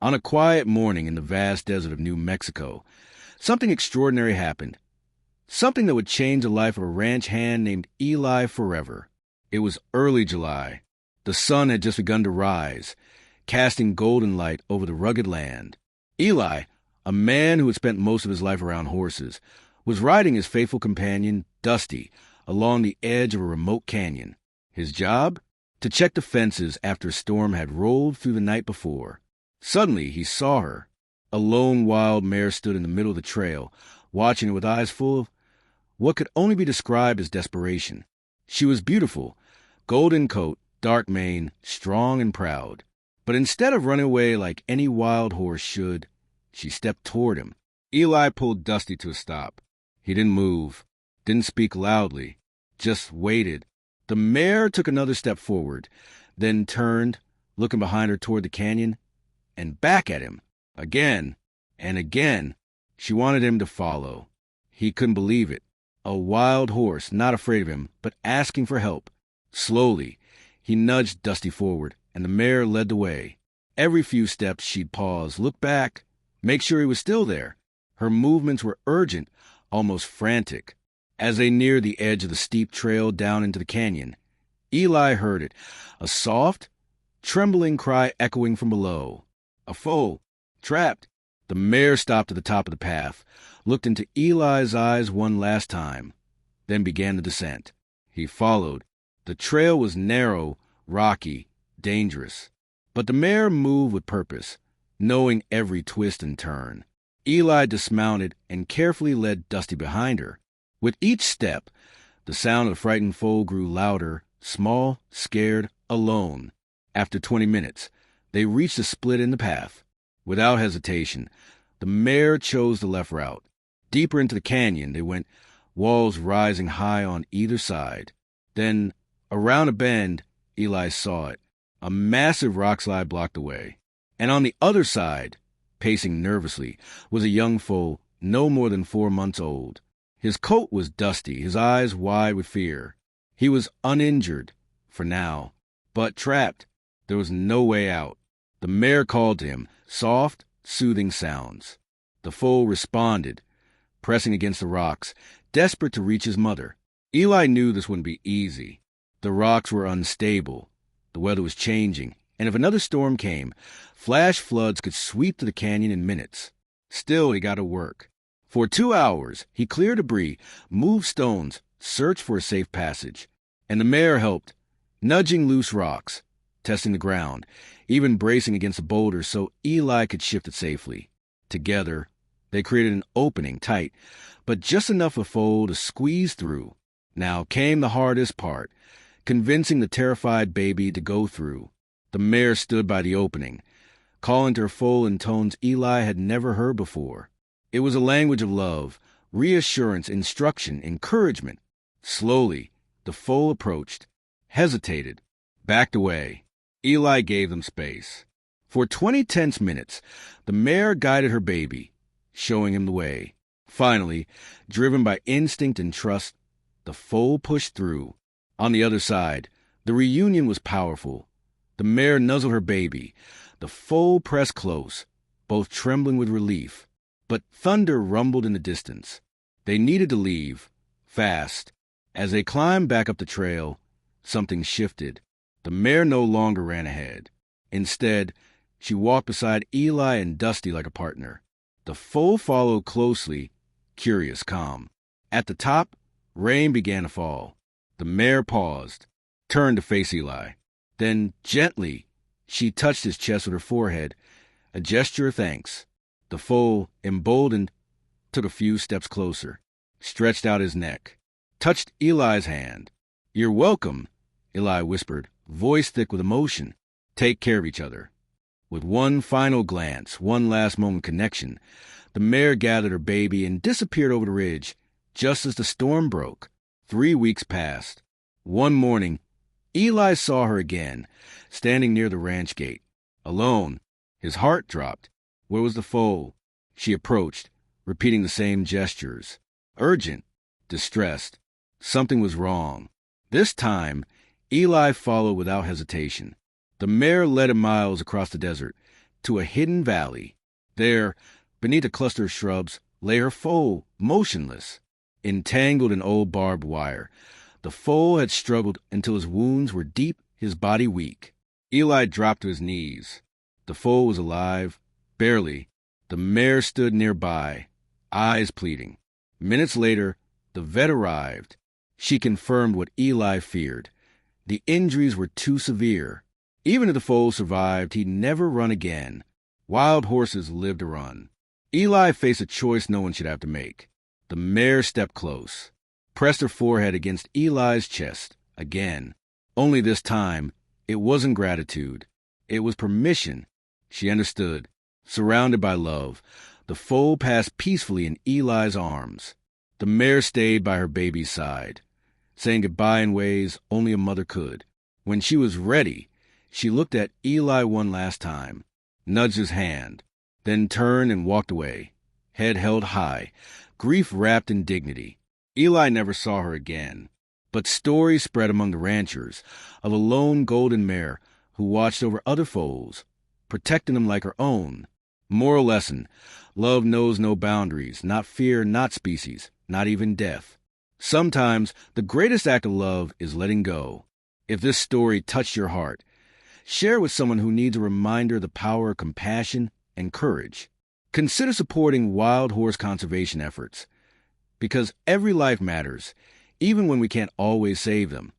On a quiet morning in the vast desert of New Mexico, something extraordinary happened. Something that would change the life of a ranch hand named Eli forever. It was early July. The sun had just begun to rise, casting golden light over the rugged land. Eli, a man who had spent most of his life around horses, was riding his faithful companion, Dusty, along the edge of a remote canyon. His job? To check the fences after a storm had rolled through the night before. Suddenly, he saw her. A lone wild mare stood in the middle of the trail, watching her with eyes full of what could only be described as desperation. She was beautiful, golden coat, dark mane, strong and proud. But instead of running away like any wild horse should, she stepped toward him. Eli pulled Dusty to a stop. He didn't move, didn't speak loudly, just waited. The mare took another step forward, then turned, looking behind her toward the canyon, and back at him, again and again. She wanted him to follow. He couldn't believe it. A wild horse, not afraid of him, but asking for help. Slowly, he nudged Dusty forward, and the mare led the way. Every few steps she'd pause, look back, make sure he was still there. Her movements were urgent, almost frantic. As they neared the edge of the steep trail down into the canyon, Eli heard it, a soft, trembling cry echoing from below. A foal, trapped. The mare stopped at the top of the path, looked into Eli's eyes one last time, then began the descent. He followed. The trail was narrow, rocky, dangerous. But the mare moved with purpose, knowing every twist and turn. Eli dismounted and carefully led Dusty behind her. With each step, the sound of the frightened foal grew louder, small, scared, alone. After 20 minutes, they reached a split in the path. Without hesitation, the mare chose the left route. Deeper into the canyon they went, walls rising high on either side. Then, around a bend, Eli saw it. A massive rockslide blocked the way. And on the other side, pacing nervously, was a young foal no more than 4 months old. His coat was dusty, his eyes wide with fear. He was uninjured, for now, but trapped. There was no way out. The mare called to him, soft, soothing sounds. The foal responded, pressing against the rocks, desperate to reach his mother. Eli knew this wouldn't be easy. The rocks were unstable. The weather was changing, and if another storm came, flash floods could sweep through the canyon in minutes. Still, he got to work. For 2 hours, he cleared debris, moved stones, searched for a safe passage. And the mare helped, nudging loose rocks, testing the ground, even bracing against a boulder so Eli could shift it safely. Together, they created an opening, tight, but just enough for Foal to squeeze through. Now came the hardest part, convincing the terrified baby to go through. The mare stood by the opening, calling to her foal in tones Eli had never heard before. It was a language of love, reassurance, instruction, encouragement. Slowly, the foal approached, hesitated, backed away. Eli gave them space. For 20 tense minutes, the mare guided her baby, showing him the way. Finally, driven by instinct and trust, the foal pushed through. On the other side, the reunion was powerful. The mare nuzzled her baby. The foal pressed close, both trembling with relief. But thunder rumbled in the distance. They needed to leave, fast. As they climbed back up the trail, something shifted. The mare no longer ran ahead. Instead, she walked beside Eli and Dusty like a partner. The foal followed closely, curious, calm. At the top, rain began to fall. The mare paused, turned to face Eli. Then, gently, she touched his chest with her forehead, a gesture of thanks. The foal, emboldened, took a few steps closer, stretched out his neck, touched Eli's hand. "You're welcome," Eli whispered, voice thick with emotion. "Take care of each other." With one final glance, one last moment connection, the mare gathered her baby and disappeared over the ridge, just as the storm broke. 3 weeks passed. One morning, Eli saw her again, standing near the ranch gate. Alone, his heart dropped. Where was the foal? She approached, repeating the same gestures. Urgent, distressed. Something was wrong. This time, Eli followed without hesitation. The mare led him miles across the desert, to a hidden valley. There, beneath a cluster of shrubs, lay her foal, motionless, entangled in old barbed wire. The foal had struggled until his wounds were deep, his body weak. Eli dropped to his knees. The foal was alive, barely. The mare stood nearby, eyes pleading. Minutes later, the vet arrived. She confirmed what Eli feared. The injuries were too severe. Even if the foal survived, he'd never run again. Wild horses live to run. Eli faced a choice no one should have to make. The mare stepped close, pressed her forehead against Eli's chest again. Only this time, it wasn't gratitude. It was permission. She understood. Surrounded by love, the foal passed peacefully in Eli's arms. The mare stayed by her baby's side, saying goodbye in ways only a mother could. When she was ready, she looked at Eli one last time, nudged his hand, then turned and walked away, head held high, grief wrapped in dignity. Eli never saw her again, but stories spread among the ranchers of a lone golden mare who watched over other foals, protecting them like her own. Moral lesson: love knows no boundaries, not fear, not species, not even death. Sometimes the greatest act of love is letting go. If this story touched your heart, share it with someone who needs a reminder of the power of compassion and courage. Consider supporting wild horse conservation efforts, because every life matters, even when we can't always save them.